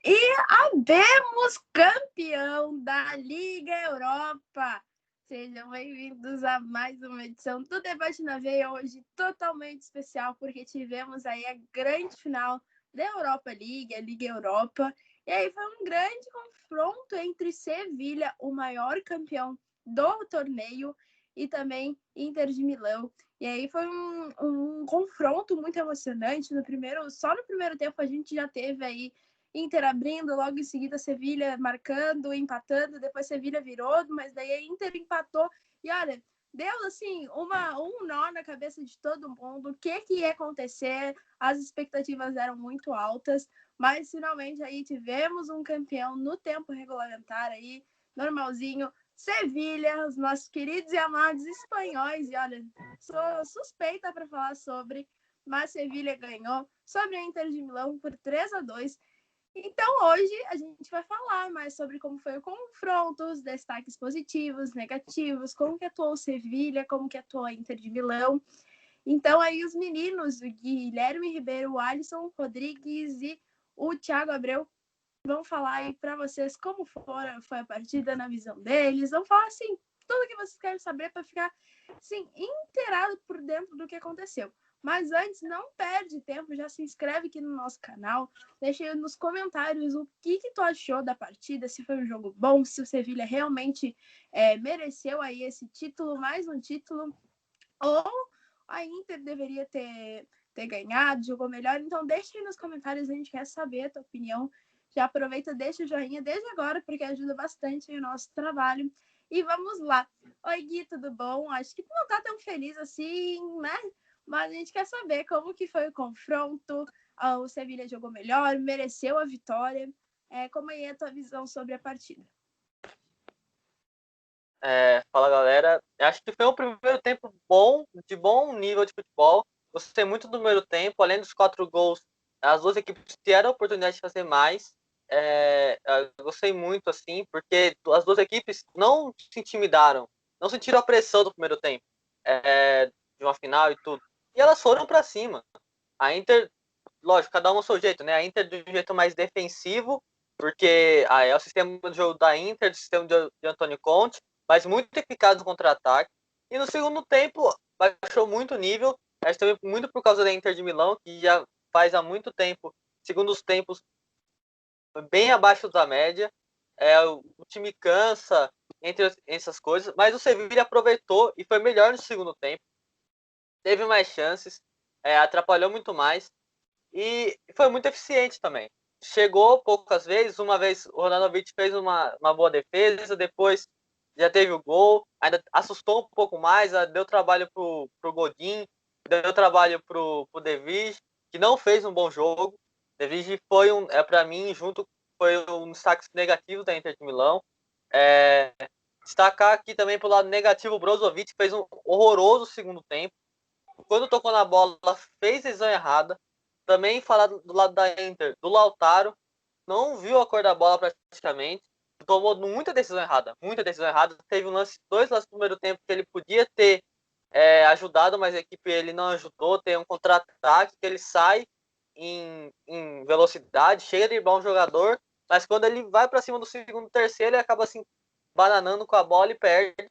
E habemos campeão da Liga Europa. Sejam bem-vindos a mais uma edição do Debate na Veia, hoje totalmente especial, porque tivemos aí a grande final da Europa League, a Liga Europa, e aí foi um grande confronto entre Sevilha, o maior campeão do torneio, e também Inter de Milão. E aí foi um confronto muito emocionante. Só no primeiro tempo a gente já teve aí Inter abrindo, logo em seguida Sevilha marcando, empatando, depois Sevilha virou, mas daí a Inter empatou. E olha, deu assim um nó na cabeça de todo mundo. O que ia acontecer? As expectativas eram muito altas, mas finalmente aí tivemos um campeão no tempo regulamentar aí, normalzinho. Sevilha, os nossos queridos e amados espanhóis. E olha, sou suspeita para falar sobre, mas Sevilha ganhou sobre a Inter de Milão por 3-2. Então, hoje a gente vai falar mais sobre como foi o confronto, os destaques positivos, negativos, como que atuou o Sevilha, como que atuou a Inter de Milão. Então, aí os meninos, o Guilherme Ribeiro, o Alisson Rodrigues e o Thiago Abreu vão falar aí para vocês como foi a partida na visão deles, vão falar, assim, tudo que vocês querem saber para ficar, assim, inteirado por dentro do que aconteceu. Mas antes, não perde tempo, já se inscreve aqui no nosso canal, deixa aí nos comentários o que tu achou da partida, se foi um jogo bom, se o Sevilha realmente mereceu aí esse título, mais um título, ou a Inter deveria ter ganhado, jogou melhor. Então deixa aí nos comentários, a gente quer saber a tua opinião. Já aproveita, deixa o joinha desde agora, porque ajuda bastante o nosso trabalho. E vamos lá. Oi, Gui, tudo bom? Acho que tu não tá tão feliz assim, né? Mas a gente quer saber como que foi o confronto. O Sevilha jogou melhor, mereceu a vitória. Como aí é a tua visão sobre a partida? Fala, galera. Acho que foi um primeiro tempo bom, de bom nível de futebol. Gostei muito do primeiro tempo. Além dos 4 gols, as duas equipes tiveram a oportunidade de fazer mais. Eu gostei muito, assim, porque as duas equipes não se intimidaram, não sentiram a pressão do primeiro tempo, de uma final e tudo. E elas foram para cima. A Inter, lógico, cada um ao seu jeito, né? A Inter de um jeito mais defensivo, porque é o sistema de jogo da Inter, o sistema de Antônio Conte, mas muito eficaz no contra-ataque. E no segundo tempo, baixou muito o nível, acho também muito por causa da Inter de Milão, que já faz há muito tempo, segundos tempos, bem abaixo da média. O time cansa, entre essas coisas, mas o Sevilla aproveitou e foi melhor no segundo tempo, teve mais chances, atrapalhou muito mais. E foi muito eficiente também. Chegou poucas vezes, uma vez o Ronaldovic fez uma boa defesa, depois já teve o gol, ainda assustou um pouco mais, deu trabalho pro Godin, deu trabalho pro De Vrij, que não fez um bom jogo. De Vrij foi para mim, foi um destaque negativo da Inter de Milão. Destacar aqui também pro lado negativo, o Brozovic fez um horroroso segundo tempo. Quando tocou na bola, fez decisão errada. Também falar do lado da Inter, do Lautaro, não viu a cor da bola praticamente, tomou muita decisão errada, muita decisão errada. Teve dois lances no primeiro tempo que ele podia ter ajudado, mas a equipe ele não ajudou. Tem um contra-ataque que ele sai em velocidade, chega a driblar um jogador, mas quando ele vai para cima do segundo, terceiro, ele acaba assim bananando com a bola e perde.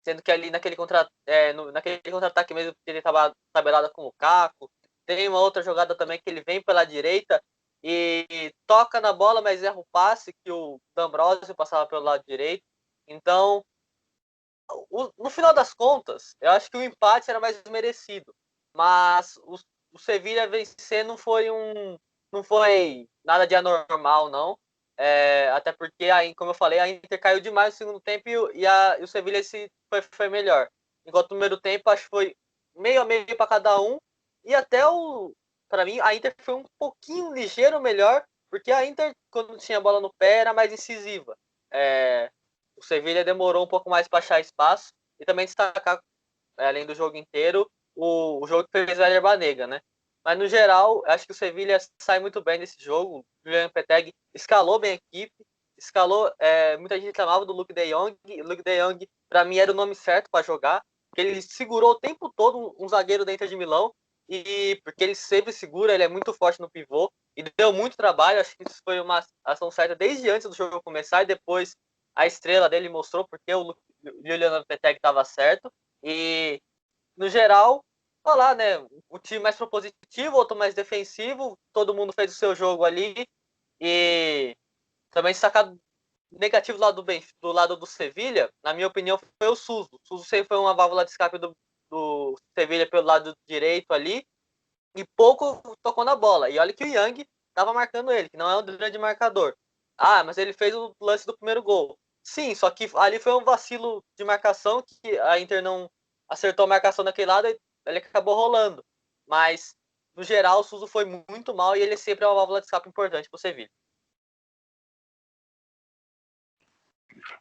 Sendo que ali naquele contra-ataque mesmo que ele estava tabelado com o Lukaku. Tem uma outra jogada também que ele vem pela direita e toca na bola, mas erra o passe que o D'Ambrosio passava pelo lado direito. Então, no final das contas, eu acho que o empate era mais merecido. Mas o Sevilla vencer não foi nada de anormal, não. Até porque, aí, como eu falei, a Inter caiu demais no segundo tempo e o Sevilla foi melhor. Enquanto no primeiro tempo, acho que foi meio a meio para cada um. E até para mim, a Inter foi um pouquinho ligeiro melhor, porque a Inter, quando tinha a bola no pé, era mais incisiva. O Sevilla demorou um pouco mais para achar espaço. E também destacar, além do jogo inteiro, o jogo que fez o Éder Banega, né? Mas no geral, acho que o Sevilla sai muito bem desse jogo. O Julian Lopetegui escalou bem a equipe, muita gente reclamava do Luke de Jong. O Luke de Jong, para mim, era o nome certo para jogar, porque ele segurou o tempo todo um zagueiro dentro de Milão, e porque ele sempre segura, ele é muito forte no pivô, e deu muito trabalho. Acho que isso foi uma ação certa desde antes do jogo começar, e depois a estrela dele mostrou porque o Julian Lopetegui estava certo. E, no geral, falar, né? O time mais propositivo, outro mais defensivo, todo mundo fez o seu jogo ali. E também destacar negativo do lado do Sevilha, na minha opinião, foi o Suso. O Suso sempre foi uma válvula de escape do Sevilha pelo lado direito ali, e pouco tocou na bola. E olha que o Yang estava marcando ele, que não é um grande marcador. Ah, mas ele fez o lance do primeiro gol. Sim, só que ali foi um vacilo de marcação, que a Inter não acertou a marcação daquele lado e ele acabou rolando. Mas, no geral, o Suso foi muito mal e ele sempre é uma válvula de escape importante para o Sevilha.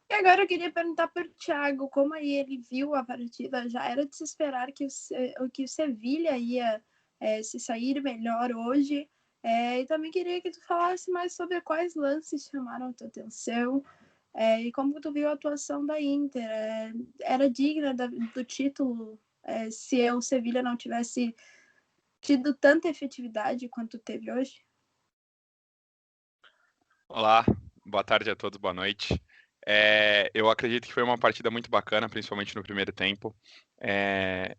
E agora eu queria perguntar para o Thiago como aí ele viu a partida. Já era de se esperar que o Sevilha ia se sair melhor hoje. E também queria que tu falasse mais sobre quais lances chamaram a tua atenção e como tu viu a atuação da Inter. Era digna do título se o Sevilha não tivesse tido tanta efetividade quanto teve hoje? Olá, boa tarde a todos, boa noite. Eu acredito que foi uma partida muito bacana, principalmente no primeiro tempo.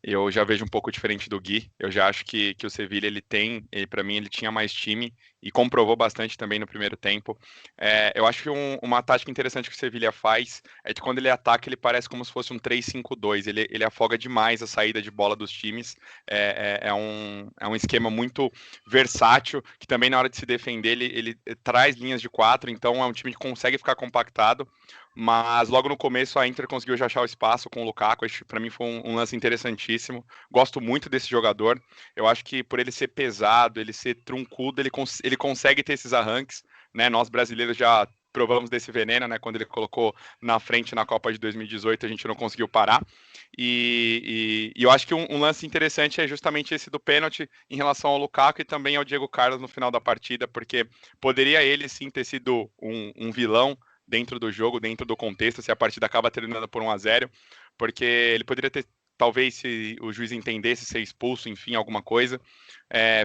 Eu já vejo um pouco diferente do Gui. Eu já acho que o Sevilla para mim, ele tinha mais time e comprovou bastante também no primeiro tempo. Eu acho que uma tática interessante que o Sevilla faz é que quando ele ataca, ele parece como se fosse um 3-5-2. Ele afoga demais a saída de bola dos times. É um esquema muito versátil, que também na hora de se defender, ele traz linhas de 4, então é um time que consegue ficar compactado. Mas logo no começo a Inter conseguiu já achar o espaço com o Lukaku. Para mim foi um lance interessantíssimo. Gosto muito desse jogador. Eu acho que por ele ser pesado, ele ser truncudo, ele consegue ter esses arranques, né? Nós brasileiros já provamos desse veneno, né? Quando ele colocou na frente na Copa de 2018, a gente não conseguiu parar. E eu acho que um lance interessante é justamente esse do pênalti em relação ao Lukaku e também ao Diego Carlos no final da partida, porque poderia ele sim ter sido um vilão dentro do jogo, dentro do contexto, se a partida acaba terminando por 1-0, porque ele poderia ter, talvez, se o juiz entendesse, ser expulso, enfim, alguma coisa.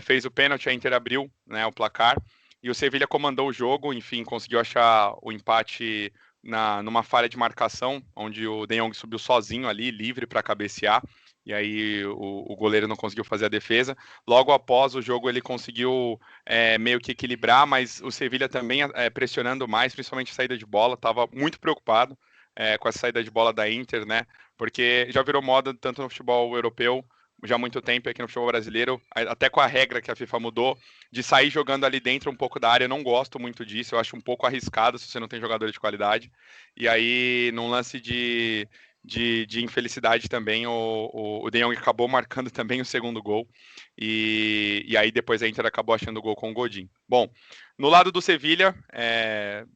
Fez o pênalti, a Inter abriu, né, o placar, e o Sevilla comandou o jogo, enfim, conseguiu achar o empate numa falha de marcação, onde o De Jong subiu sozinho ali, livre para cabecear, e aí o goleiro não conseguiu fazer a defesa. Logo após o jogo ele conseguiu meio que equilibrar, mas o Sevilla também pressionando mais, principalmente a saída de bola, estava muito preocupado com a saída de bola da Inter, né? Porque já virou moda tanto no futebol europeu, já há muito tempo aqui no futebol brasileiro, até com a regra que a FIFA mudou, de sair jogando ali dentro um pouco da área. Eu não gosto muito disso, eu acho um pouco arriscado se você não tem jogadores de qualidade. E aí, num lance de infelicidade também, o De Jong acabou marcando também o segundo gol. E aí depois a Inter acabou achando o gol com o Godin. Bom, no lado do Sevilla,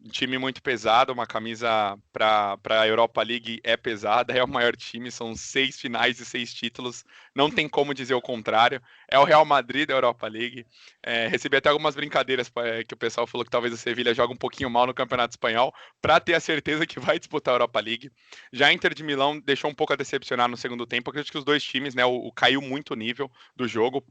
um time muito pesado, uma camisa para a Europa League é pesada, é o maior time, são 6 finais e 6 títulos, não tem como dizer o contrário. É o Real Madrid da Europa League. Recebi até algumas brincadeiras que o pessoal falou que talvez o Sevilla joga um pouquinho mal no Campeonato Espanhol, para ter a certeza que vai disputar a Europa League. Já a Inter de Milão deixou um pouco a decepcionar no segundo tempo, acredito que os dois times, né, caiu muito o nível do jogo,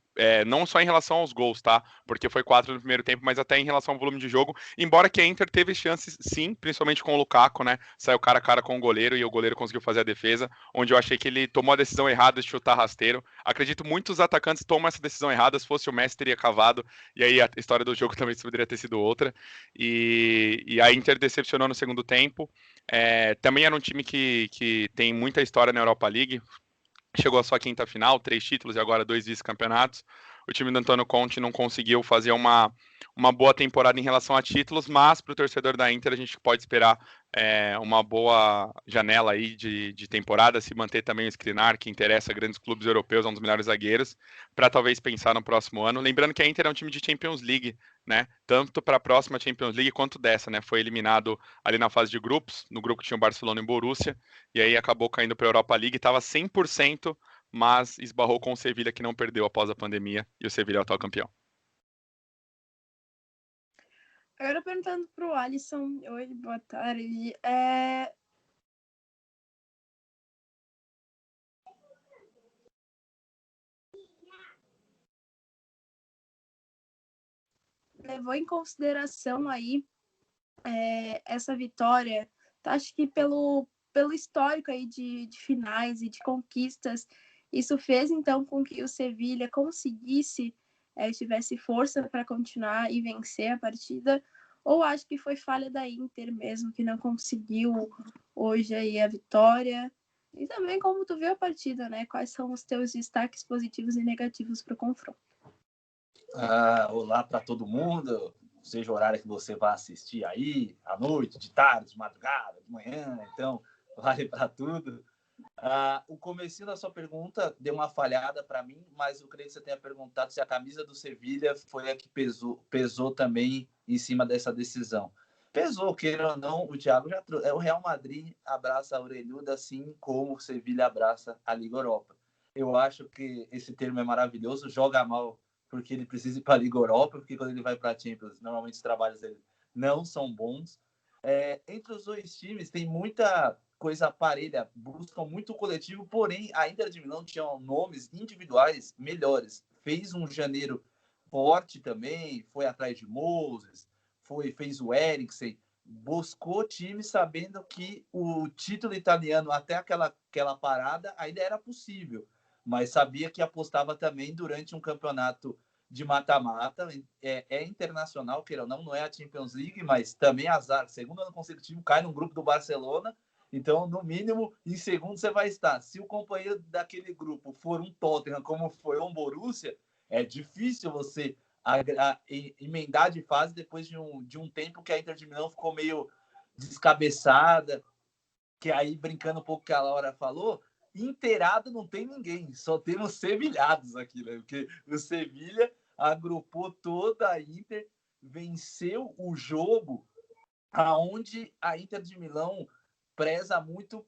não só em relação aos gols, tá? Porque foi 4 no primeiro tempo, mas até em relação ao volume de jogo, embora que a Inter teve chances, sim, principalmente com o Lukaku, né? Saiu cara a cara com o goleiro e o goleiro conseguiu fazer a defesa, onde eu achei que ele tomou a decisão errada de chutar rasteiro. Acredito muitos atacantes tomam essa decisão errada, se fosse o Messi teria cavado, e aí a história do jogo também poderia ter sido outra. E a Inter decepcionou no segundo tempo. Também era um time que tem muita história na Europa League, chegou à sua quinta final, 3 títulos e agora 2 vice-campeonatos. O time do Antônio Conte não conseguiu fazer uma boa temporada em relação a títulos, mas para o torcedor da Inter a gente pode esperar uma boa janela aí de temporada, se manter também o Skriniar, que interessa a grandes clubes europeus, é um dos melhores zagueiros, para talvez pensar no próximo ano. Lembrando que a Inter é um time de Champions League, né? Tanto para a próxima Champions League quanto dessa, né? Foi eliminado ali na fase de grupos, no grupo que tinha o Barcelona e o Borussia, e aí acabou caindo para a Europa League, estava 100%, mas esbarrou com o Sevilla, que não perdeu após a pandemia, e o Sevilla é o atual campeão. Agora perguntando para o Alisson. Oi, boa tarde. levou em consideração aí essa vitória, acho que pelo histórico aí de finais e de conquistas, isso fez então com que o Sevilha conseguisse, tivesse força para continuar e vencer a partida, ou acho que foi falha da Inter mesmo, que não conseguiu hoje aí a vitória? E também como tu viu a partida, né? Quais são os teus destaques positivos e negativos para o confronto? Olá para todo mundo, seja o horário que você vai assistir aí, à noite, de tarde, de madrugada, de manhã, então vale para tudo. O comecinho da sua pergunta deu uma falhada para mim, mas eu creio que você tenha perguntado se a camisa do Sevilha foi a que pesou também em cima dessa decisão. Pesou, queira ou não, o Thiago já trouxe. O Real Madrid abraça a orelhuda assim como o Sevilha abraça a Liga Europa. Eu acho que esse termo é maravilhoso, joga mal porque ele precisa ir para a Liga Europa, porque quando ele vai para a Champions, normalmente os trabalhos dele não são bons. Entre os dois times tem muita coisa parelha, buscam muito coletivo, porém a Inter de Milão tinha nomes individuais melhores. Fez um janeiro forte também, foi atrás de Moses, fez o Eriksen, buscou time sabendo que o título italiano até aquela parada ainda era possível, mas sabia que apostava também durante um campeonato de mata-mata, internacional, queira ou não é a Champions League, mas também azar, segundo ano consecutivo, cai no grupo do Barcelona, então, no mínimo, em segundo você vai estar. Se o companheiro daquele grupo for um Tottenham, como foi um Borussia, é difícil você emendar de fase depois de um tempo que a Inter de Milão ficou meio descabeçada, que aí, brincando um pouco que a Laura falou, inteirado não tem ninguém, só temos sevilhados aqui, né? Porque o Sevilha agrupou toda a Inter, venceu o jogo aonde a Inter de Milão preza muito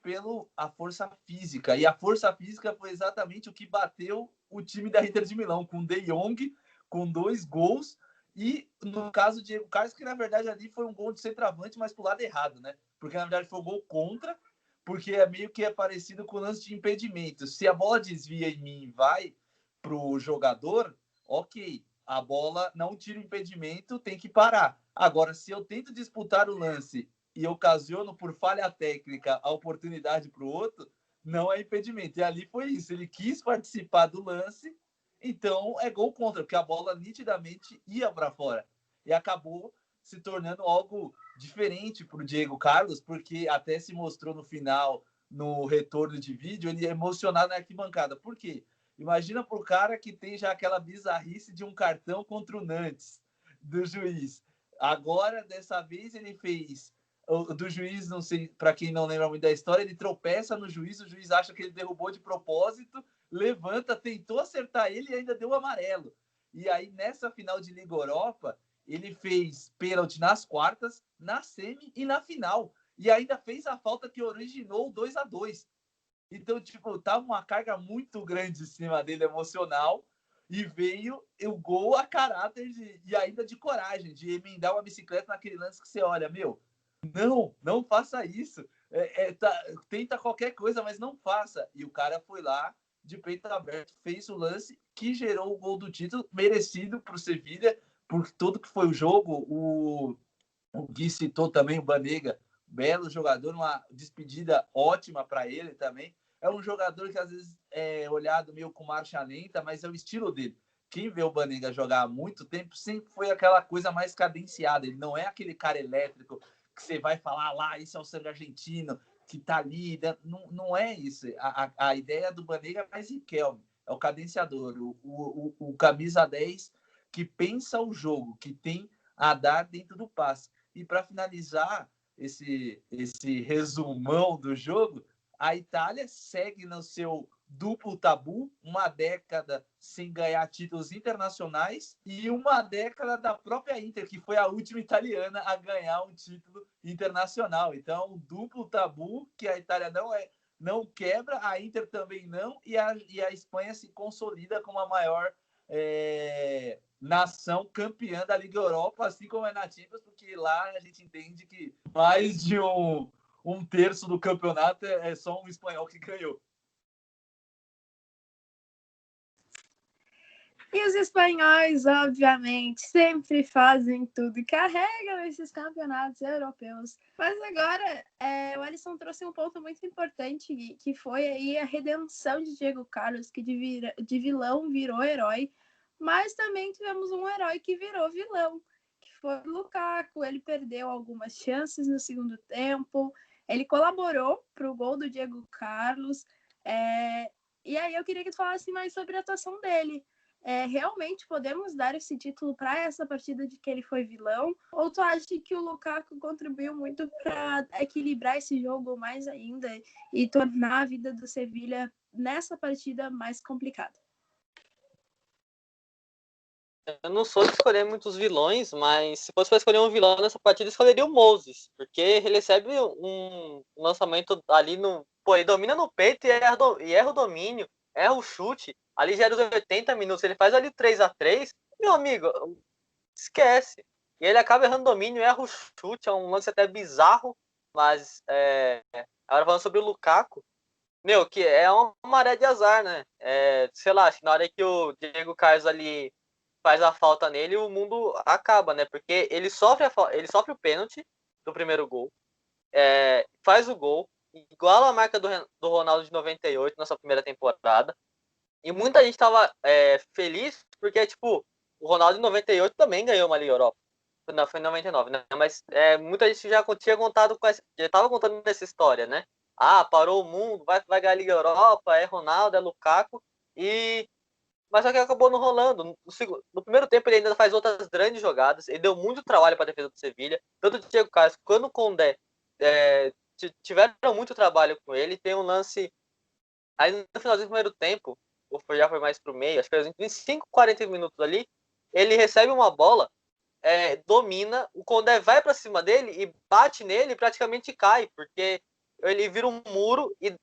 a força física, e a força física foi exatamente o que bateu o time da Inter de Milão, com De Jong, com 2 gols, e no caso de Diego Carlos, que na verdade ali foi um gol de centroavante, mas pro lado errado, né? Porque na verdade foi um gol contra, porque meio que é parecido com o lance de impedimento. Se a bola desvia em mim e vai pro jogador, ok, a bola não tira o impedimento, tem que parar. Agora, se eu tento disputar o lance e ocasiono por falha técnica a oportunidade para o outro, não é impedimento. E ali foi isso. Ele quis participar do lance, então é gol contra, porque a bola nitidamente ia para fora. E acabou se tornando algo diferente para o Diego Carlos, porque até se mostrou no final, no retorno de vídeo, ele é emocionado na arquibancada. Por quê? Imagina para o cara que tem já aquela bizarrice de um cartão contra o Nantes, do juiz. Agora, dessa vez, ele fez do juiz, não sei, para quem não lembra muito da história, ele tropeça no juiz, o juiz acha que ele derrubou de propósito, levanta, tentou acertar ele e ainda deu amarelo. E aí, nessa final de Liga Europa, ele fez pênalti nas quartas, na semi e na final. E ainda fez a falta que originou o 2-2. Então, tipo, tava uma carga muito grande em cima dele, emocional, e veio o gol a caráter e ainda de coragem, de emendar uma bicicleta naquele lance que você olha, meu, não faça isso. Tenta qualquer coisa, mas não faça. E o cara foi lá, de peito aberto, fez o lance que gerou o gol do título, merecido para o Sevilha, por tudo que foi o jogo. O Gui citou também o Banega, belo jogador, uma despedida ótima para ele também. É um jogador que às vezes é olhado meio com marcha lenta, mas é o estilo dele. Quem vê o Banega jogar há muito tempo sempre foi aquela coisa mais cadenciada. Ele não é aquele cara elétrico que você vai falar lá, isso é o sangue argentino, que tá ali. Não é isso. A ideia do Banega é mais Riquelme, é o cadenciador, o camisa 10 que pensa o jogo, que tem a dar dentro do passe. E para finalizar esse resumão do jogo, a Itália segue no seu duplo tabu, uma década sem ganhar títulos internacionais e uma década da própria Inter, que foi a última italiana a ganhar um título internacional. Então, um duplo tabu que a Itália não quebra, a Inter também não, e a Espanha se consolida como a maior nação campeã da Liga Europa, assim como é na Champions, porque lá a gente entende que mais de um terço do campeonato é só um espanhol que ganhou. E os espanhóis, obviamente, sempre fazem tudo e carregam esses campeonatos europeus. Mas agora, o Alisson trouxe um ponto muito importante, que foi aí a redenção de Diego Carlos, que de vilão virou herói. Mas também tivemos um herói que virou vilão, que foi o Lukaku. Ele perdeu algumas chances no segundo tempo. Ele colaborou para o gol do Diego Carlos. E aí eu queria que tu falasse mais sobre a atuação dele. Realmente podemos dar esse título para essa partida de que ele foi vilão? Ou tu acha que o Lukaku contribuiu muito para equilibrar esse jogo mais ainda e tornar a vida do Sevilha nessa partida mais complicada? Eu não sou de escolher muitos vilões, mas se fosse para escolher um vilão nessa partida, eu escolheria o Moses, porque ele recebe um lançamento ali no. Pô, ele domina no peito e erra o domínio, erra o chute. Ali já era os 80 minutos, ele faz ali 3-3, meu amigo, esquece. E ele acaba errando o domínio, erra o chute, é um lance até bizarro, mas agora falando sobre o Lukaku, meu, que é uma maré de azar, né? Sei lá, acho que na hora que o Diego Carlos ali faz a falta nele, o mundo acaba, né? Porque ele sofre o pênalti do primeiro gol, faz o gol, iguala a marca do Ronaldo de 98 na sua primeira temporada. E muita gente tava feliz porque, tipo, o Ronaldo de 98 também ganhou uma Liga Europa. Não, foi em 99, né? Mas muita gente já tinha contado já tava contando essa história, né? Ah, parou o mundo, vai ganhar a Liga Europa, é Ronaldo, é Lukaku. Mas só que acabou não rolando. No primeiro tempo ele ainda faz outras grandes jogadas. Ele deu muito trabalho para a defesa do Sevilha. Tanto o Diego Carlos quanto o Condé tiveram muito trabalho com ele. Tem um lance aí no finalzinho do primeiro tempo, ou já foi mais pro meio, acho que foi uns 25, 40 minutos ali, ele recebe uma bola, domina, o Condé vai para cima dele e bate nele e praticamente cai, porque ele vira um muro e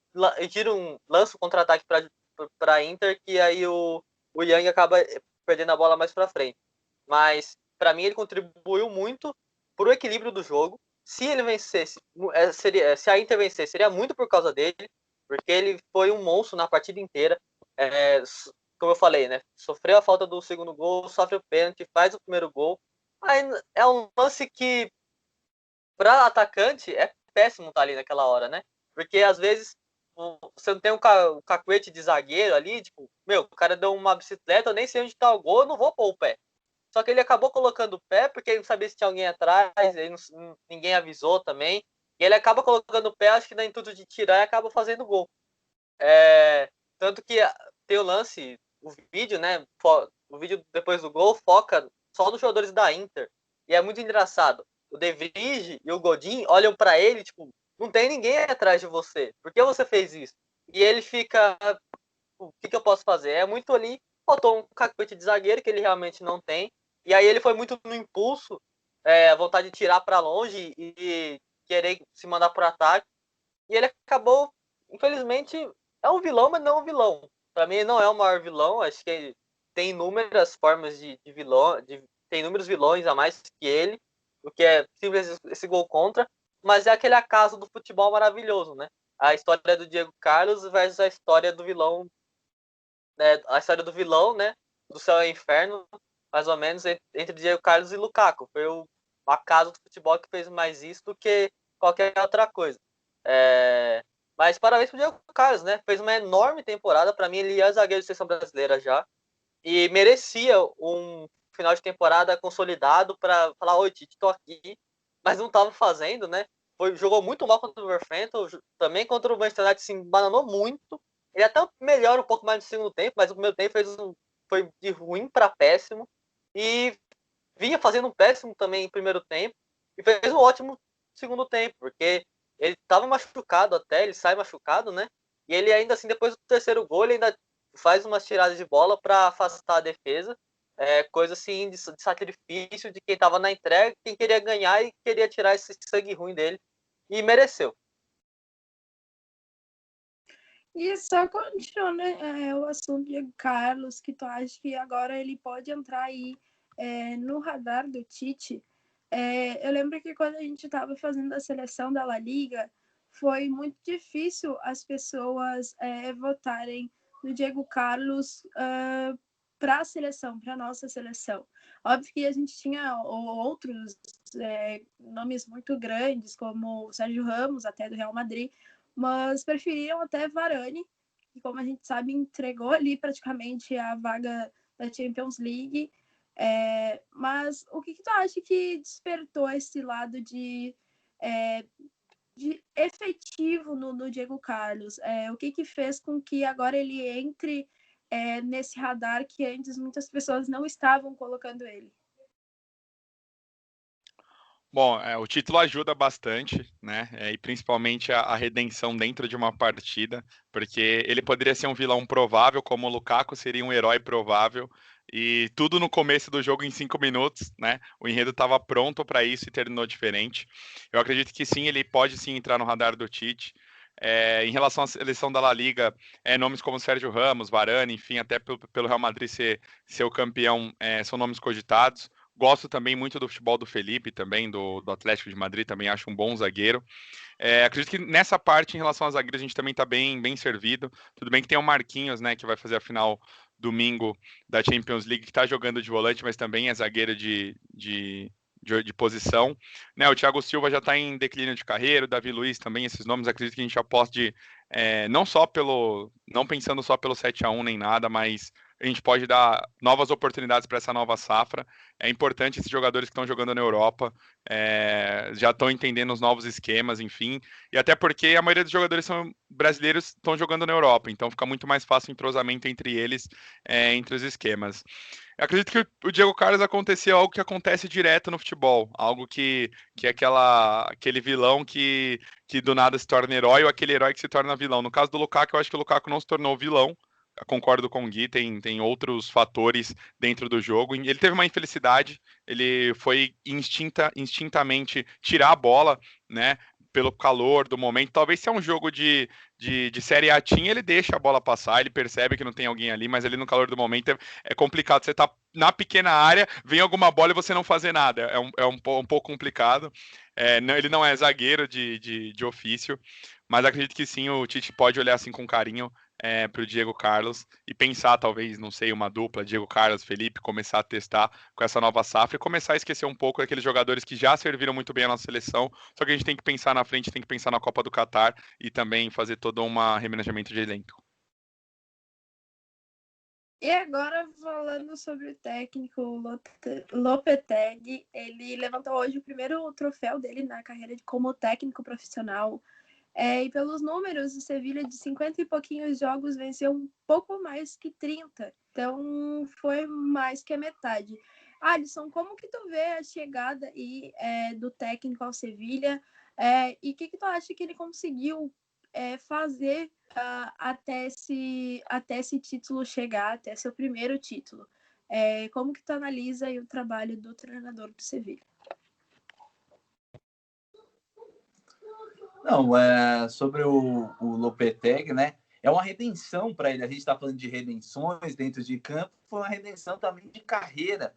lança um contra-ataque para Inter, que aí o Yang acaba perdendo a bola mais para frente. Mas para mim ele contribuiu muito pro equilíbrio do jogo. Se ele vencesse, se a Inter vencer, seria muito por causa dele, porque ele foi um monstro na partida inteira. Como eu falei, né? Sofreu a falta do segundo gol, sofre o pênalti, faz o primeiro gol. Aí é um lance que, para atacante, é péssimo estar ali naquela hora, né? Porque às vezes você não tem um cacuete de zagueiro ali, tipo, meu, o cara deu uma bicicleta, eu nem sei onde tá o gol, eu não vou pôr o pé. Só que ele acabou colocando o pé porque ele não sabia se tinha alguém atrás, ninguém avisou também. E ele acaba colocando o pé, acho que na intuito de tirar, e acaba fazendo gol. Tanto que tem o lance, o vídeo, né? O vídeo depois do gol foca só nos jogadores da Inter. E é muito engraçado. O De Vrij e o Godin olham para ele, tipo, não tem ninguém atrás de você. Por que você fez isso? E ele fica, o que eu posso fazer? É muito ali, faltou um cacuete de zagueiro que ele realmente não tem. E aí ele foi muito no impulso, a vontade de tirar para longe e querer se mandar por ataque. E ele acabou, infelizmente, é um vilão, mas não um vilão. Para mim, ele não é o maior vilão. Acho que ele tem inúmeras formas de vilão, tem inúmeros vilões a mais que ele, o que é simples esse gol contra. Mas é aquele acaso do futebol maravilhoso, né? A história do Diego Carlos versus a história do vilão, né? A história do vilão, né? Do céu e inferno, mais ou menos, entre Diego Carlos e Lukaku. Foi o acaso do futebol que fez mais isso do que qualquer outra coisa. Mas parabéns pro Diego Carlos, né? Fez uma enorme temporada. Para mim, ele é zagueiro de seleção brasileira já. E merecia um final de temporada consolidado para falar: oi, Tite, tô aqui. Mas não estava fazendo, né? Jogou muito mal contra o Wolverhampton. Também contra o Manchester United se embananou muito. Ele até melhora um pouco mais no segundo tempo, mas o primeiro tempo foi de ruim para péssimo. E vinha fazendo um péssimo também em primeiro tempo. E fez um ótimo segundo tempo, porque ele estava machucado até, ele sai machucado, né? E ele ainda assim, depois do terceiro gol, ele ainda faz umas tiradas de bola para afastar a defesa. Coisa assim de sacrifício de quem estava na entrega, quem queria ganhar e queria tirar esse sangue ruim dele. E mereceu. E só continuando o assunto de Carlos, que tu acha que agora ele pode entrar aí no radar do Tite. Eu lembro que quando a gente estava fazendo a seleção da La Liga, foi muito difícil as pessoas votarem no Diego Carlos para a seleção, para a nossa seleção. Óbvio que a gente tinha outros nomes muito grandes, como o Sérgio Ramos, até do Real Madrid, mas preferiram até Varane, que, como a gente sabe, entregou ali praticamente a vaga da Champions League. Mas o que tu acha que despertou esse lado de efetivo no Diego Carlos? O que fez com que agora ele entre nesse radar que antes muitas pessoas não estavam colocando ele? Bom, o título ajuda bastante, né? E principalmente a redenção dentro de uma partida, porque ele poderia ser um vilão provável, como o Lukaku seria um herói provável, e tudo no começo do jogo em 5 minutos, né? O enredo estava pronto para isso e terminou diferente. Eu acredito que sim, ele pode sim entrar no radar do Tite. Em relação à seleção da La Liga, nomes como Sérgio Ramos, Varane, enfim, até pelo Real Madrid ser o campeão, são nomes cogitados. Gosto também muito do futebol do Felipe, também do Atlético de Madrid, também acho um bom zagueiro. Acredito que nessa parte, em relação aos zagueiros, a gente também está bem servido. Tudo bem que tem o Marquinhos, né, que vai fazer a final domingo da Champions League, que está jogando de volante, mas também é zagueiro de posição. Né, o Thiago Silva já está em declínio de carreira, o Davi Luiz também, esses nomes, acredito que a gente aposte não pensando só pelo 7-1 nem nada, mas a gente pode dar novas oportunidades para essa nova safra. É importante esses jogadores que estão jogando na Europa, já estão entendendo os novos esquemas, enfim, e até porque a maioria dos jogadores são brasileiros, estão jogando na Europa, então fica muito mais fácil o entrosamento entre eles, entre os esquemas. Eu acredito que o Diego Carlos aconteceu algo que acontece direto no futebol, algo que é aquele vilão que do nada se torna herói, ou aquele herói que se torna vilão. No caso do Lukaku, eu acho que o Lukaku não se tornou vilão. Eu concordo com o Gui, tem outros fatores dentro do jogo. Ele teve uma infelicidade, ele foi instintamente tirar a bola, né? Pelo calor do momento. Talvez se é um jogo de Série A Team, ele deixa a bola passar, ele percebe que não tem alguém ali, mas ali no calor do momento é complicado. Você tá na pequena área, vem alguma bola e você não fazer nada. É um pouco complicado. Ele não é zagueiro de ofício, mas acredito que sim, o Tite pode olhar assim com carinho para o Diego Carlos e pensar, talvez, não sei, uma dupla, Diego Carlos, Felipe, começar a testar com essa nova safra e começar a esquecer um pouco daqueles jogadores que já serviram muito bem a nossa seleção, só que a gente tem que pensar na frente, tem que pensar na Copa do Catar e também fazer todo um remanejamento de elenco. E agora, falando sobre o técnico Lopetegui, ele levantou hoje o primeiro troféu dele na carreira como técnico profissional. E pelos números, o Sevilha, de 50 e pouquinhos jogos, venceu um pouco mais que 30. Então, foi mais que a metade. Alisson, como que tu vê a chegada do técnico ao Sevilha? E o que tu acha que ele conseguiu fazer até esse título chegar, até seu primeiro título? Como que tu analisa aí o trabalho do treinador do Sevilha? Não, sobre o Lopetegui, né? É uma redenção para ele. A gente está falando de redenções dentro de campo, foi uma redenção também de carreira,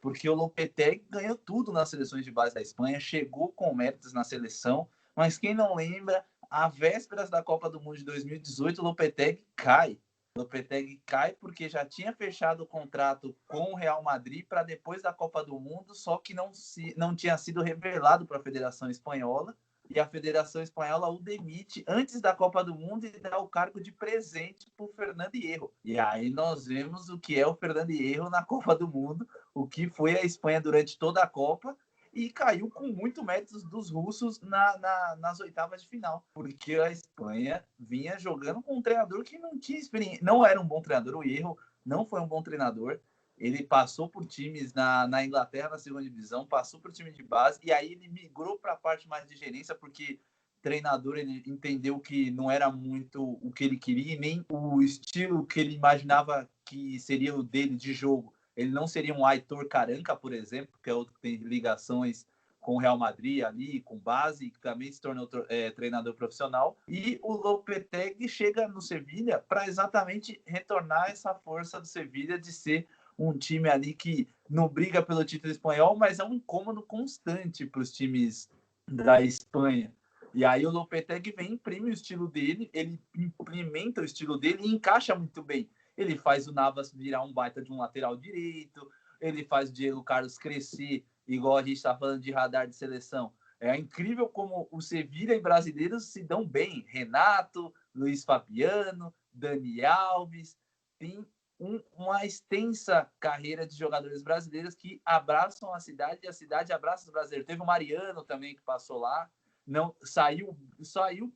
porque o Lopetegui ganhou tudo nas seleções de base da Espanha, chegou com méritos na seleção, mas quem não lembra, à vésperas da Copa do Mundo de 2018, o Lopetegui cai. O Lopetegui cai porque já tinha fechado o contrato com o Real Madrid para depois da Copa do Mundo, só que não tinha sido revelado para a Federação Espanhola, e a Federação Espanhola o demite antes da Copa do Mundo e dá o cargo de presente para o Fernando Hierro. E aí nós vemos o que é o Fernando Hierro na Copa do Mundo, o que foi a Espanha durante toda a Copa, e caiu com muito méritos dos russos nas oitavas de final, porque a Espanha vinha jogando com um treinador que não tinha experiência, não era um bom treinador, o Hierro não foi um bom treinador. Ele passou por times na Inglaterra, na segunda divisão, passou por time de base, e aí ele migrou para a parte mais de gerência, porque treinador ele entendeu que não era muito o que ele queria, nem o estilo que ele imaginava que seria o dele de jogo. Ele não seria um Aitor Caranca, por exemplo, que é outro que tem ligações com o Real Madrid ali, com base, que também se tornou treinador profissional. E o Lopetegui chega no Sevilha para exatamente retornar essa força do Sevilha de ser um time ali que não briga pelo título espanhol, mas é um incômodo constante para os times da Espanha. E aí o Lopetegui vem, imprime o estilo dele, ele implementa o estilo dele e encaixa muito bem. ele faz o Navas virar um baita de um lateral direito, ele faz o Diego Carlos crescer, igual a gente está falando de radar de seleção. É incrível como o Sevilha e brasileiros se dão bem. Renato, Luiz Fabiano, Dani Alves, tem uma extensa carreira de jogadores brasileiros que abraçam a cidade e a cidade abraça os brasileiros. Teve o Mariano também que passou lá, não saiu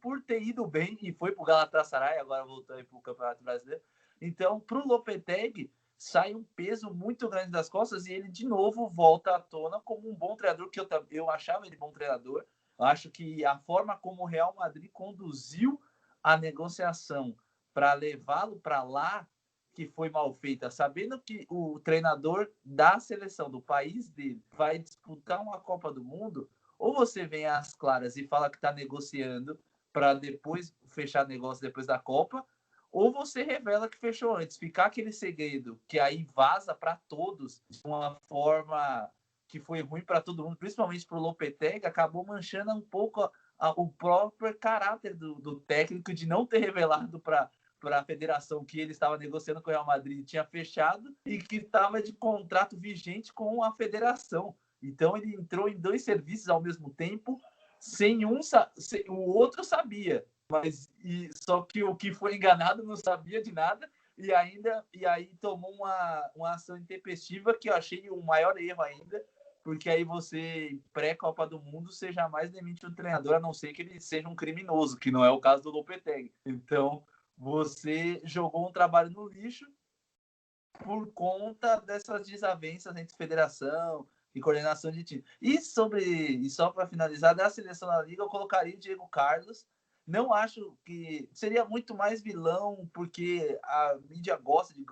por ter ido bem e foi para o Galatasaray, agora voltando para o Campeonato Brasileiro. Então, para o Lopetegui, sai um peso muito grande das costas e ele de novo volta à tona como um bom treinador, que eu achava ele bom treinador. Eu acho que a forma como o Real Madrid conduziu a negociação para levá-lo para lá, que foi mal feita, sabendo que o treinador da seleção do país dele vai disputar uma Copa do Mundo, ou você vem às claras e fala que está negociando para depois fechar negócio depois da Copa, ou você revela que fechou antes. Ficar aquele segredo que aí vaza para todos de uma forma que foi ruim para todo mundo, principalmente para o Lopetegui, acabou manchando um pouco o próprio caráter do técnico de não ter revelado para a federação que ele estava negociando com o Real Madrid, tinha fechado e que estava de contrato vigente com a federação. Então ele entrou em dois serviços ao mesmo tempo, o outro sabia, mas só que o que foi enganado não sabia de nada e aí tomou uma ação intempestiva que eu achei o maior erro ainda, porque aí você, pré-Copa do Mundo, você jamais demite um treinador, a não ser que ele seja um criminoso, que não é o caso do Lopetegui. Então, você jogou um trabalho no lixo por conta dessas desavenças entre federação e coordenação de time. E só para finalizar, da seleção da Liga, eu colocaria o Diego Carlos. Não acho que seria muito mais vilão, porque a mídia gosta de.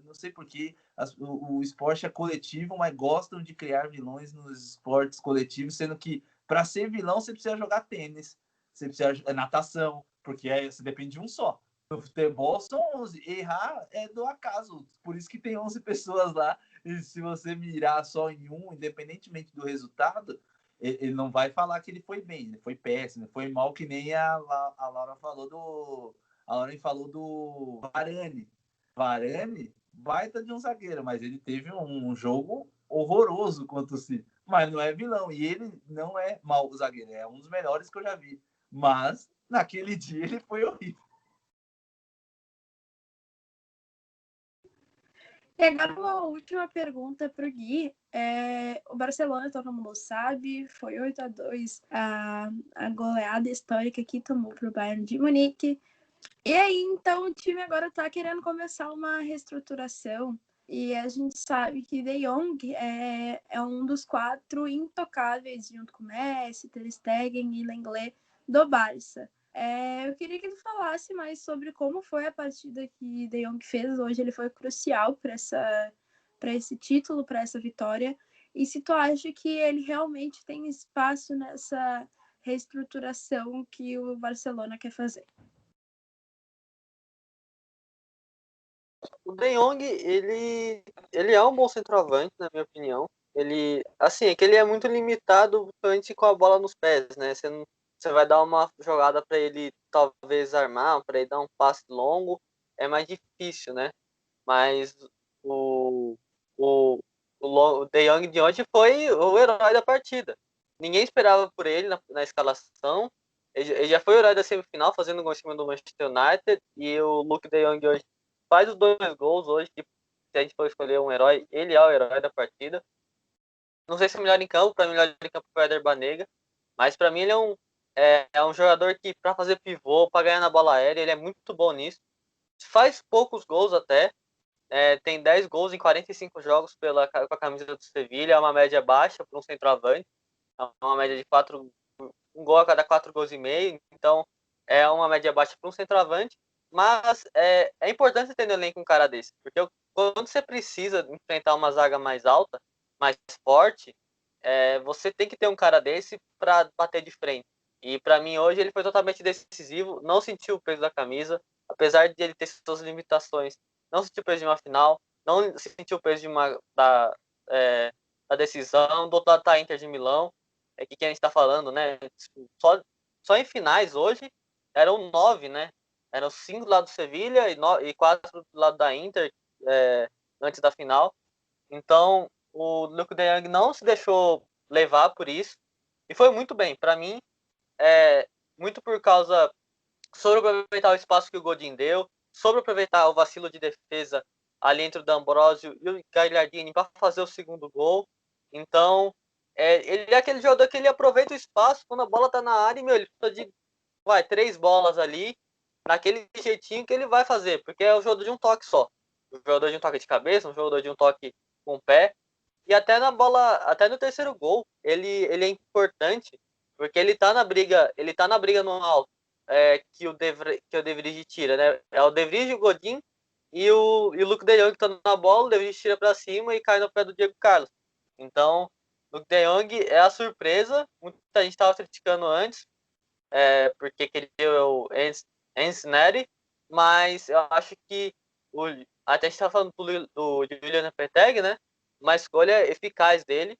Não sei porquê, o esporte é coletivo, mas gostam de criar vilões nos esportes coletivos, sendo que para ser vilão você precisa jogar tênis, você precisa natação, porque você depende de um só. No futebol são 11. Errar é do acaso. Por isso que tem 11 pessoas lá. E se você mirar só em um, independentemente do resultado, ele não vai falar que ele foi bem. Ele foi péssimo. Ele foi mal, que nem a Laura falou do Varane. Varane, baita de um zagueiro, mas ele teve um jogo horroroso contra o City. Mas não é vilão. E ele não é mau zagueiro. É um dos melhores que eu já vi. Mas naquele dia ele foi horrível. E agora uma última pergunta para o Gui. O Barcelona, todo mundo sabe, foi 8-2 a goleada histórica que tomou para o Bayern de Munique. E aí, então, o time agora está querendo começar uma reestruturação. E a gente sabe que De Jong é um dos 4 intocáveis, junto com Messi, Ter Stegen e Lenglet, do Barça. Eu queria que ele falasse mais sobre como foi a partida que De Jong fez hoje. Ele foi crucial para esse título, para essa vitória. E se tu acha que ele realmente tem espaço nessa reestruturação que o Barcelona quer fazer. O De Jong, ele é um bom centroavante, na minha opinião. Ele, assim, é que ele é muito limitado principalmente com a bola nos pés, né? Você vai dar uma jogada para ele talvez armar, para ele dar um passe longo, é mais difícil, né? Mas o, o De Jong de ontem foi o herói da partida. Ninguém esperava por ele na escalação. Ele já foi o herói da semifinal, fazendo gol em cima do Manchester United. E o Luke De Jong hoje faz os 2 gols hoje. Se a gente for escolher um herói, ele é o herói da partida. Não sei se é melhor em campo, para melhor em campo foi o Éder Banega. Mas para mim ele é um jogador que, para fazer pivô, para ganhar na bola aérea, ele é muito bom nisso. Faz poucos gols até. Tem 10 gols em 45 jogos com a camisa do Sevilha. É uma média baixa para um centroavante. É uma média de 4, um gol a cada 4 gols e meio. Então, é uma média baixa para um centroavante. Mas é importante você ter no elenco um cara desse. Porque quando você precisa enfrentar uma zaga mais alta, mais forte, você tem que ter um cara desse para bater de frente. E para mim, hoje, ele foi totalmente decisivo. Não sentiu o peso da camisa. Apesar de ele ter suas limitações, não sentiu o peso de uma final, não sentiu o peso da decisão. Do outro lado tá a Inter de Milão, que a gente está falando, né? Só em finais hoje eram 9, né? Eram 5 do lado do Sevilha e 4 do lado da Inter, antes da final. Então, o Luuk de Jong não se deixou levar por isso. E foi muito bem. Para mim, muito por causa... Sobre aproveitar o espaço que o Godin deu, sobre aproveitar o vacilo de defesa ali entre o D'Ambrosio e o Gagliardini para fazer o segundo gol. Então, ele é aquele jogador que ele aproveita o espaço quando a bola tá na área e, ele precisa de 3 bolas ali, naquele jeitinho que ele vai fazer, porque é o jogador de um toque só. Um jogador de um toque de cabeça, um jogador de um toque com o pé. E até na bola, até no terceiro gol, ele é importante, porque ele tá na briga no alto, que o De Vrij tira, né? É o De Vrij, o Godin e o Luuk de Jong que tá na bola, o De Vrij tira para cima e cai no pé do Diego Carlos. Então, o Luuk de Jong é a surpresa, muita gente estava criticando antes, porque queria o Ensneri, mas eu acho que até a gente estava falando do Julian Lopetegui, né? Uma escolha eficaz dele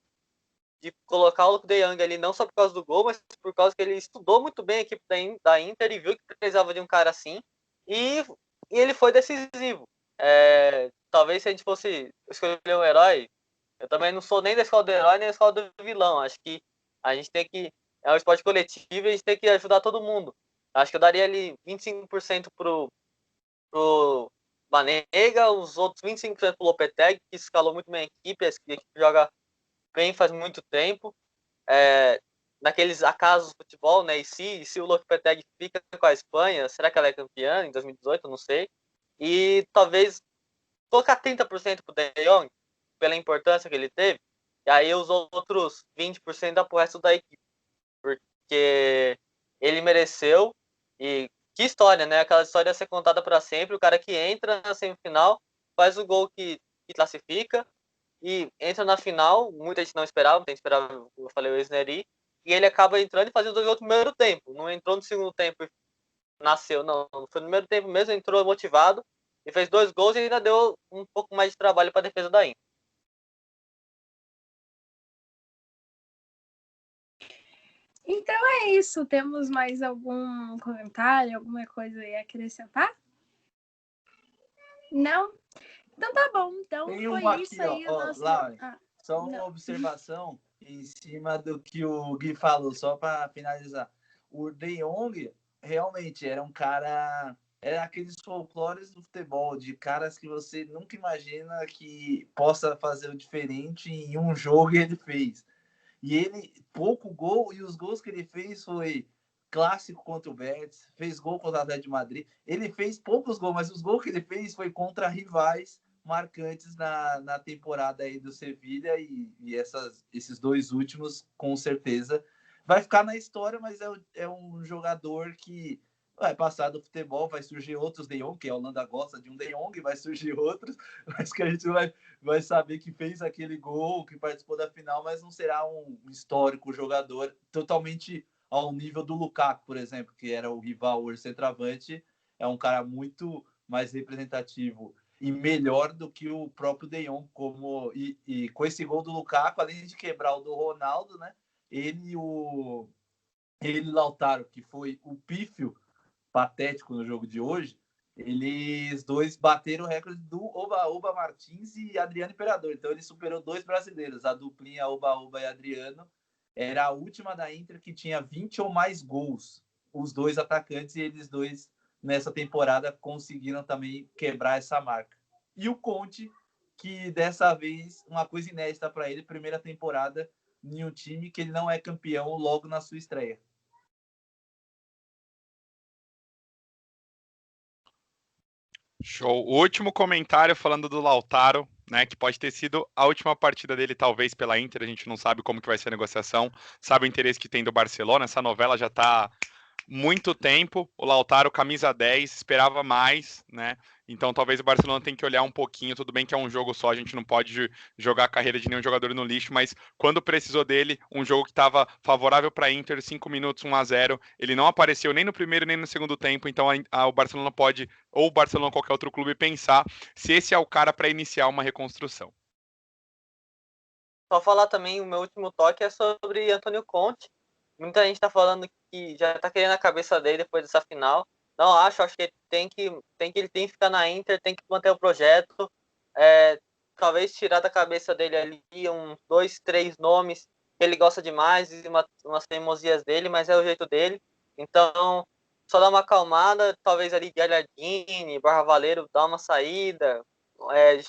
de colocar o Luuk de Jong ali, não só por causa do gol, mas por causa que ele estudou muito bem a equipe da Inter e viu que precisava de um cara assim, e ele foi decisivo. Talvez se a gente fosse escolher um herói, eu também não sou nem da escola do herói, nem da escola do vilão. Acho que a gente tem que... É um esporte coletivo e a gente tem que ajudar todo mundo. Acho que eu daria ali 25% pro Banega, os outros 25% pro Lopetegui, que escalou muito bem a equipe joga bem faz muito tempo. Naqueles acasos do futebol, né? E se o Lopetegui fica com a Espanha, será que ela é campeã em 2018? Eu não sei. E talvez colocar 30% pro De Jong, pela importância que ele teve, e aí os outros 20% dá pro resto da equipe. Porque ele mereceu, e que história, né? Aquela história a ser contada para sempre. O cara que entra na semifinal, faz o gol que classifica, e entra na final, muita gente não esperava, muita gente esperava, eu falei, o Esneri, e ele acaba entrando e fazendo o gol no primeiro tempo. Não entrou no segundo tempo e nasceu, não. Foi no primeiro tempo mesmo, entrou motivado, e fez 2 gols e ainda deu um pouco mais de trabalho para a defesa da Inter. Então é isso. Temos mais algum comentário, alguma coisa aí a acrescentar? Não? Então tá bom. Então Tem foi uma isso aqui, aí. O nosso... Laura, só uma não. observação em cima do que o Gui falou, só para finalizar. O De Jong realmente era um cara, era aqueles folclores do futebol, de caras que você nunca imagina que possa fazer o diferente em um jogo, e ele fez. E ele, pouco gol, e os gols que ele fez foi clássico contra o Betis, fez gol contra o Atlético de Madrid. Ele fez poucos gols, mas os gols que ele fez foi contra rivais marcantes na temporada aí do Sevilha, e esses 2 últimos, com certeza, vai ficar na história, mas é um jogador que vai passar do futebol, vai surgir outros De Jong, que a Holanda gosta de um De Jong, vai surgir outros, mas que a gente vai saber que fez aquele gol, que participou da final, mas não será um histórico jogador totalmente ao nível do Lukaku, por exemplo, que era o rival, o centroavante, é um cara muito mais representativo e melhor do que o próprio De Jong, e com esse gol do Lukaku, além de quebrar o do Ronaldo, né? Ele e Lautaro, que foi o pífio patético no jogo de hoje, eles dois bateram o recorde do Oba Martins e Adriano Imperador. Então ele superou 2 brasileiros. A duplinha Oba e Adriano era a última da Inter que tinha 20 ou mais gols. Os 2 atacantes, e eles dois nessa temporada conseguiram também quebrar essa marca. E o Conte, que dessa vez, uma coisa inédita para ele, primeira temporada em um time que ele não é campeão logo na sua estreia. Show. O último comentário falando do Lautaro, né, que pode ter sido a última partida dele, talvez, pela Inter. A gente não sabe como que vai ser a negociação, sabe o interesse que tem do Barcelona. Essa novela já está muito tempo. O Lautaro, camisa 10, esperava mais, né? Então talvez o Barcelona tenha que olhar um pouquinho. Tudo bem que é um jogo só, a gente não pode jogar a carreira de nenhum jogador no lixo, mas quando precisou dele, um jogo que estava favorável para a Inter, 5 minutos, 1-0, ele não apareceu nem no primeiro nem no segundo tempo. Então o Barcelona pode, ou o Barcelona ou qualquer outro clube, pensar se esse é o cara para iniciar uma reconstrução. Só falar também, o meu último toque é sobre Antônio Conte. Muita gente está falando que já está querendo a cabeça dele depois dessa final. Não acho que ele tem que ficar na Inter, tem que manter o projeto, talvez tirar da cabeça dele ali uns 2, 3 nomes que ele gosta demais e umas teimosias dele, mas é o jeito dele. Então, só dar uma acalmada, talvez ali Gagliardini, Borja Valero, dar uma saída.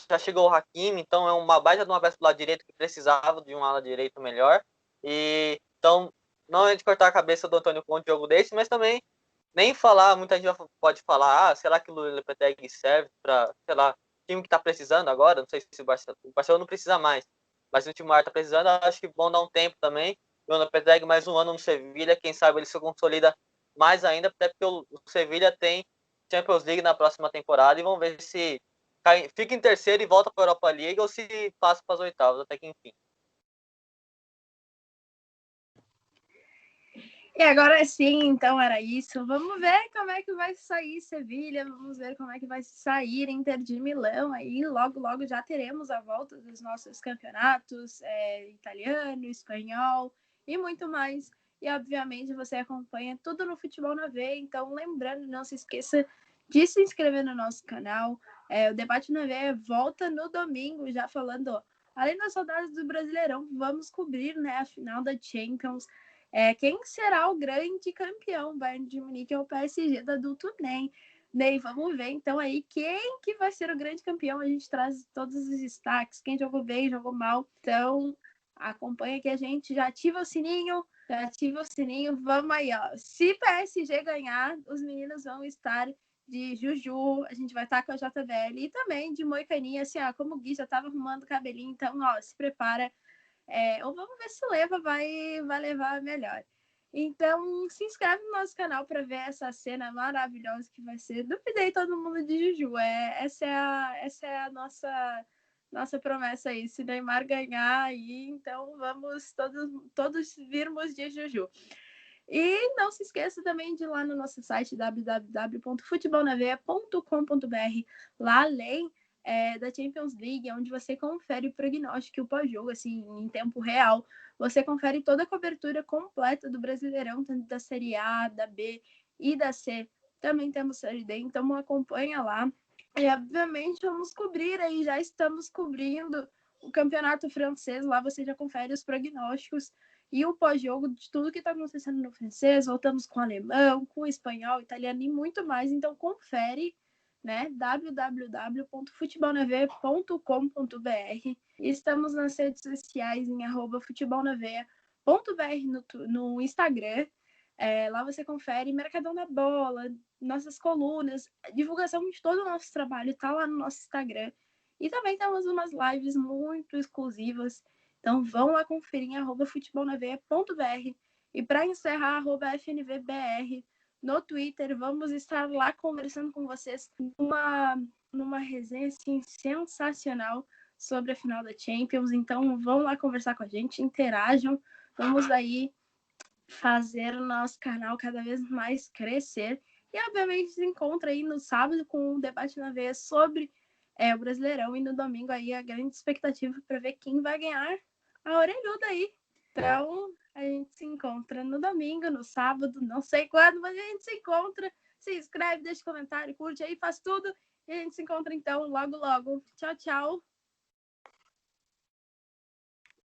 Já chegou o Hakimi, então é uma baita de uma peça do lado direito que precisava de um ala direito melhor. E então, não é de cortar a cabeça do Antônio Conte jogo desse, mas também nem falar, muita gente pode falar, será que o Lopetegui serve para, sei lá, time que está precisando agora, não sei se o Barcelona não precisa mais, mas o time maior está precisando, acho que vão dar um tempo também. O Lopetegui mais um ano no Sevilha, quem sabe ele se consolida mais ainda, até porque o Sevilha tem Champions League na próxima temporada e vamos ver se fica em terceiro e volta para a Europa League ou se passa para as oitavas, até que enfim. E agora sim, então era isso. Vamos ver como é que vai sair Sevilha, vamos ver como é que vai sair Inter de Milão. Aí logo, logo já teremos a volta dos nossos campeonatos, italiano, espanhol e muito mais. E obviamente você acompanha tudo no Futebol na Veia. Então lembrando, não se esqueça de se inscrever no nosso canal. O Debate na Veia volta no domingo, já falando, além das saudades do Brasileirão, vamos cobrir, né, a final da Champions. Quem será o grande campeão? Bayern de Munique ou o PSG da adulto NEM? Ney, vamos ver então aí quem que vai ser o grande campeão. A gente traz todos os destaques, quem jogou bem, jogou mal. Então, acompanha que a gente já ativa o sininho, vamos aí, ó. Se PSG ganhar, os meninos vão estar de Juju, a gente vai estar com a JBL e também de Moicaninha, assim, ó, como o Gui já tava arrumando o cabelinho, então, ó, se prepara. Ou vamos ver se o Leva vai levar melhor. Então, se inscreve no nosso canal para ver essa cena maravilhosa que vai ser. Duvidei todo mundo de Juju. Essa é a nossa promessa aí. Se Neymar ganhar aí, então vamos todos virmos de Juju. E não se esqueça também de ir lá no nosso site www.futebolnaveia.com.br. Lá além da Champions League, onde você confere o prognóstico e o pós-jogo, assim, em tempo real. Você confere toda a cobertura completa do Brasileirão, tanto da Série A, da B e da C. Também temos Série D, então acompanha lá. E, obviamente, vamos cobrir aí, já estamos cobrindo o campeonato francês. Lá você já confere os prognósticos e o pós-jogo de tudo que está acontecendo no francês. Voltamos com o alemão, com o espanhol, italiano e muito mais. Então, confere, né? www.futebolnaveia.com.br. Estamos nas redes sociais em @futebolnaveia.br no Instagram. Lá você confere Mercadão da Bola, nossas colunas, divulgação de todo o nosso trabalho está lá no nosso Instagram. E também temos umas lives muito exclusivas. Então vão lá conferir em @futebolnaveia.br. E para encerrar, @FNVBR no Twitter. Vamos estar lá conversando com vocês numa resenha assim, sensacional sobre a final da Champions. Então vão lá conversar com a gente, interajam. Vamos aí fazer o nosso canal cada vez mais crescer. E obviamente se encontra aí no sábado com um debate na veia sobre o Brasileirão, e no domingo aí a grande expectativa para ver quem vai ganhar a orelhuda aí. Então a gente se encontra no domingo, no sábado, não sei quando, mas a gente se encontra. Se inscreve, deixa comentário, curte aí, faz tudo. E a gente se encontra então logo, logo. Tchau, tchau.